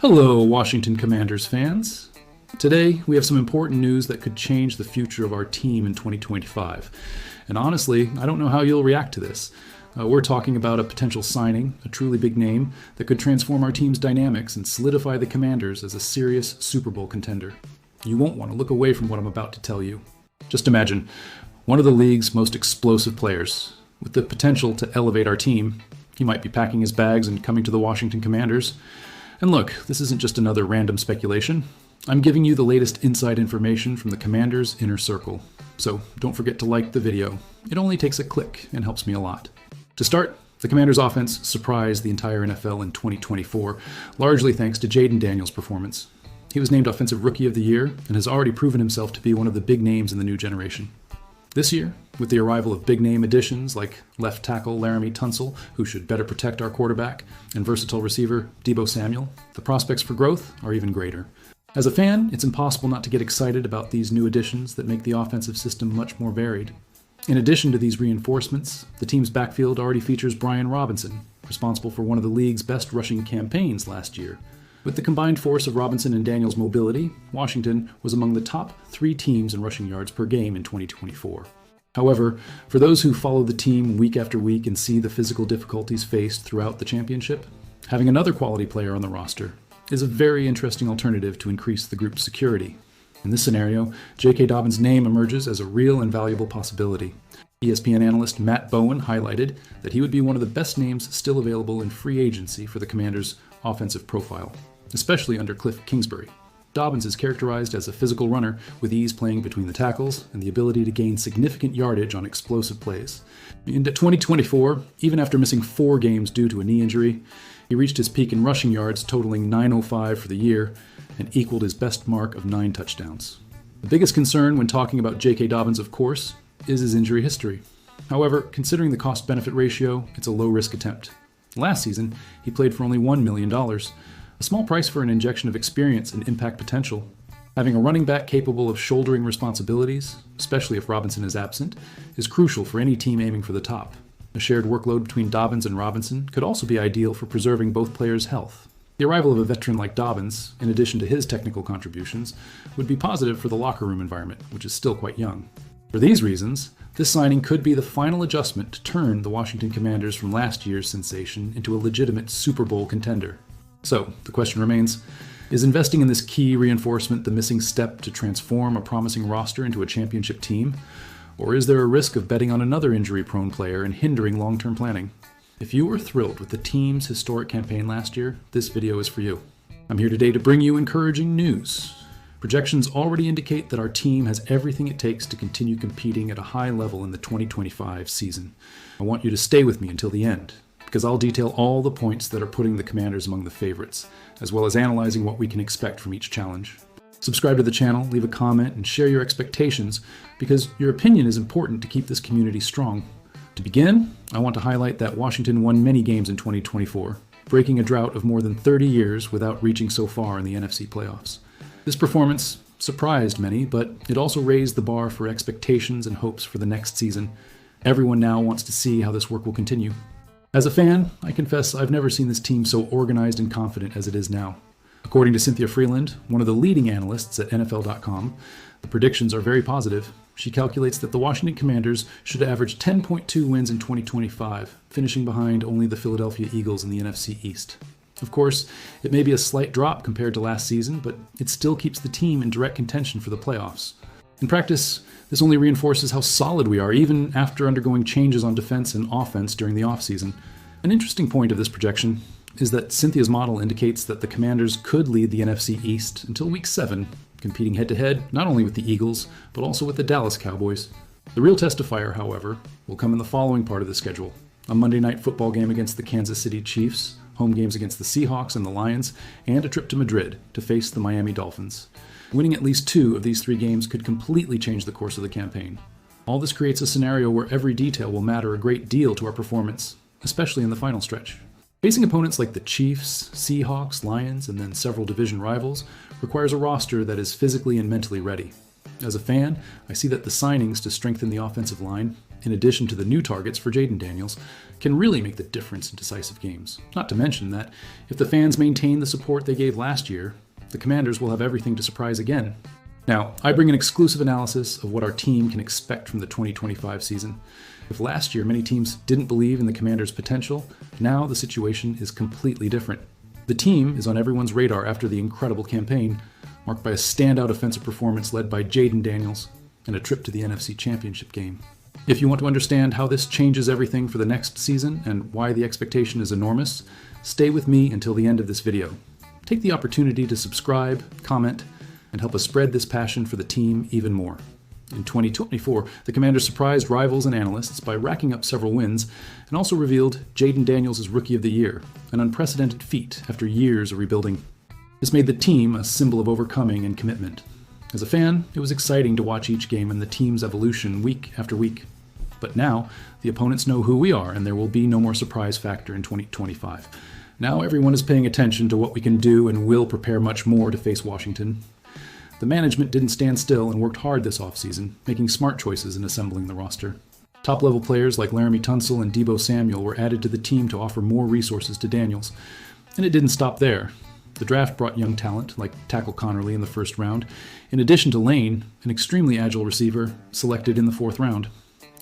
Hello, Washington Commanders fans. Today, we have some important news that could change the future of our team in 2025. And honestly, I don't know how you'll react to this. We're talking about a potential signing, a truly big name, that could transform our team's dynamics and solidify the Commanders as a serious Super Bowl contender. You won't want to look away from what I'm about to tell you. Just imagine, one of the league's most explosive players, with the potential to elevate our team. He might be packing his bags and coming to the Washington Commanders. And look, this isn't just another random speculation. I'm giving you the latest inside information from the Commanders' inner circle. So don't forget to like the video. It only takes a click and helps me a lot. To start, the Commanders' offense surprised the entire NFL in 2024, largely thanks to Jaden Daniels' performance. He was named Offensive Rookie of the Year and has already proven himself to be one of the big names in the new generation. This year, with the arrival of big-name additions like left tackle Laramie Tunsil, who should better protect our quarterback, and versatile receiver Deebo Samuel, the prospects for growth are even greater. As a fan, it's impossible not to get excited about these new additions that make the offensive system much more varied. In addition to these reinforcements, the team's backfield already features Brian Robinson, responsible for one of the league's best rushing campaigns last year. With the combined force of Robinson and Daniels' mobility, Washington was among the top 3 teams in rushing yards per game in 2024. However, for those who follow the team week after week and see the physical difficulties faced throughout the championship, having another quality player on the roster is a very interesting alternative to increase the group's security. In this scenario, JK Dobbins' name emerges as a real and valuable possibility. ESPN analyst Matt Bowen highlighted that he would be one of the best names still available in free agency for the Commanders' offensive profile, especially under Cliff Kingsbury. Dobbins is characterized as a physical runner with ease playing between the tackles and the ability to gain significant yardage on explosive plays. In 2024, even after missing 4 games due to a knee injury, he reached his peak in rushing yards totaling 905 for the year and equaled his best mark of 9 touchdowns. The biggest concern when talking about JK Dobbins, of course, is his injury history. However, considering the cost-benefit ratio, it's a low-risk attempt. Last season, he played for only $1 million, a small price for an injection of experience and impact potential. Having a running back capable of shouldering responsibilities, especially if Robinson is absent, is crucial for any team aiming for the top. A shared workload between Dobbins and Robinson could also be ideal for preserving both players' health. The arrival of a veteran like Dobbins, in addition to his technical contributions, would be positive for the locker room environment, which is still quite young. For these reasons, this signing could be the final adjustment to turn the Washington Commanders from last year's sensation into a legitimate Super Bowl contender. So, the question remains, is investing in this key reinforcement the missing step to transform a promising roster into a championship team? Or is there a risk of betting on another injury-prone player and hindering long-term planning? If you were thrilled with the team's historic campaign last year, this video is for you. I'm here today to bring you encouraging news. Projections already indicate that our team has everything it takes to continue competing at a high level in the 2025 season. I want you to stay with me until the end, because I'll detail all the points that are putting the Commanders among the favorites, as well as analyzing what we can expect from each challenge. Subscribe to the channel, leave a comment, and share your expectations, because your opinion is important to keep this community strong. To begin, I want to highlight that Washington won many games in 2024, breaking a drought of more than 30 years without reaching so far in the NFC playoffs. This performance surprised many, but it also raised the bar for expectations and hopes for the next season. Everyone now wants to see how this work will continue. As a fan, I confess I've never seen this team so organized and confident as it is now. According to Cynthia Freeland, one of the leading analysts at NFL.com, the predictions are very positive. She calculates that the Washington Commanders should average 10.2 wins in 2025, finishing behind only the Philadelphia Eagles in the NFC East. Of course, it may be a slight drop compared to last season, but it still keeps the team in direct contention for the playoffs. In practice, this only reinforces how solid we are, even after undergoing changes on defense and offense during the offseason. An interesting point of this projection is that Cynthia's model indicates that the Commanders could lead the NFC East until Week 7, competing head-to-head not only with the Eagles, but also with the Dallas Cowboys. The real test of fire, however, will come in the following part of the schedule: a Monday night football game against the Kansas City Chiefs, home games against the Seahawks and the Lions, and a trip to Madrid to face the Miami Dolphins. Winning at least 2 of these 3 games could completely change the course of the campaign. All this creates a scenario where every detail will matter a great deal to our performance, especially in the final stretch. Facing opponents like the Chiefs, Seahawks, Lions, and then several division rivals requires a roster that is physically and mentally ready. As a fan, I see that the signings to strengthen the offensive line, in addition to the new targets for Jaden Daniels, can really make the difference in decisive games. Not to mention that if the fans maintain the support they gave last year, the Commanders will have everything to surprise again. Now, I bring an exclusive analysis of what our team can expect from the 2025 season. If last year many teams didn't believe in the Commanders' potential, now the situation is completely different. The team is on everyone's radar after the incredible campaign, marked by a standout offensive performance led by Jaden Daniels and a trip to the NFC Championship game. If you want to understand how this changes everything for the next season and why the expectation is enormous, stay with me until the end of this video. Take the opportunity to subscribe, comment, and help us spread this passion for the team even more. In 2024, the Commanders surprised rivals and analysts by racking up several wins and also revealed Jaden Daniels as Rookie of the Year, an unprecedented feat after years of rebuilding. This made the team a symbol of overcoming and commitment. As a fan, it was exciting to watch each game and the team's evolution week after week. But now, the opponents know who we are and there will be no more surprise factor in 2025. Now everyone is paying attention to what we can do and will prepare much more to face Washington. The management didn't stand still and worked hard this offseason, making smart choices in assembling the roster. Top-level players like Laramie Tunsil and Deebo Samuel were added to the team to offer more resources to Daniels. And it didn't stop there. The draft brought young talent like Tackle Connerly in the first round, in addition to Lane, an extremely agile receiver, selected in the fourth round.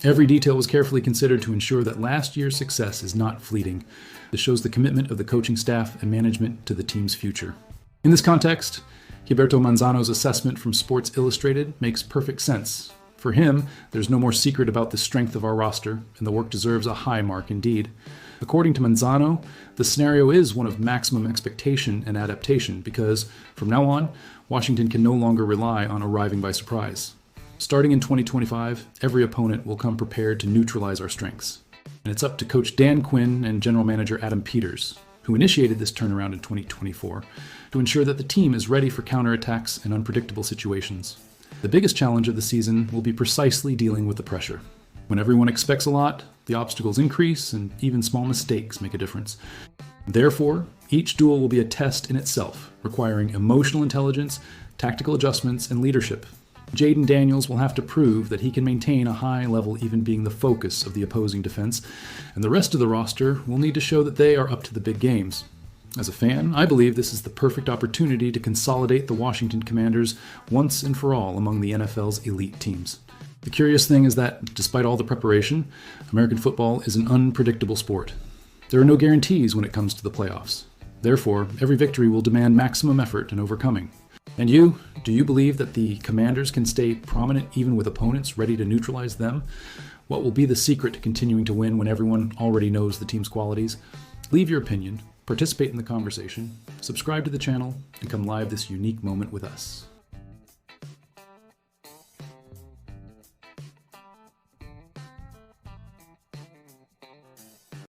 Every detail was carefully considered to ensure that last year's success is not fleeting. This shows the commitment of the coaching staff and management to the team's future. In this context, Gilberto Manzano's assessment from Sports Illustrated makes perfect sense. For him, there's no more secret about the strength of our roster, and the work deserves a high mark indeed. According to Manzano, the scenario is one of maximum expectation and adaptation because, from now on, Washington can no longer rely on arriving by surprise. Starting in 2025, every opponent will come prepared to neutralize our strengths. And it's up to Coach Dan Quinn and General Manager Adam Peters, who initiated this turnaround in 2024, to ensure that the team is ready for counterattacks and unpredictable situations. The biggest challenge of the season will be precisely dealing with the pressure. When everyone expects a lot, the obstacles increase and even small mistakes make a difference. Therefore, each duel will be a test in itself, requiring emotional intelligence, tactical adjustments, and leadership. Jaden Daniels will have to prove that he can maintain a high level even being the focus of the opposing defense, and the rest of the roster will need to show that they are up to the big games. As a fan, I believe this is the perfect opportunity to consolidate the Washington Commanders once and for all among the NFL's elite teams. The curious thing is that, despite all the preparation, American football is an unpredictable sport. There are no guarantees when it comes to the playoffs. Therefore, every victory will demand maximum effort and overcoming. And you, do you believe that the Commanders can stay prominent even with opponents ready to neutralize them? What will be the secret to continuing to win when everyone already knows the team's qualities? Leave your opinion, participate in the conversation, subscribe to the channel, and come live this unique moment with us.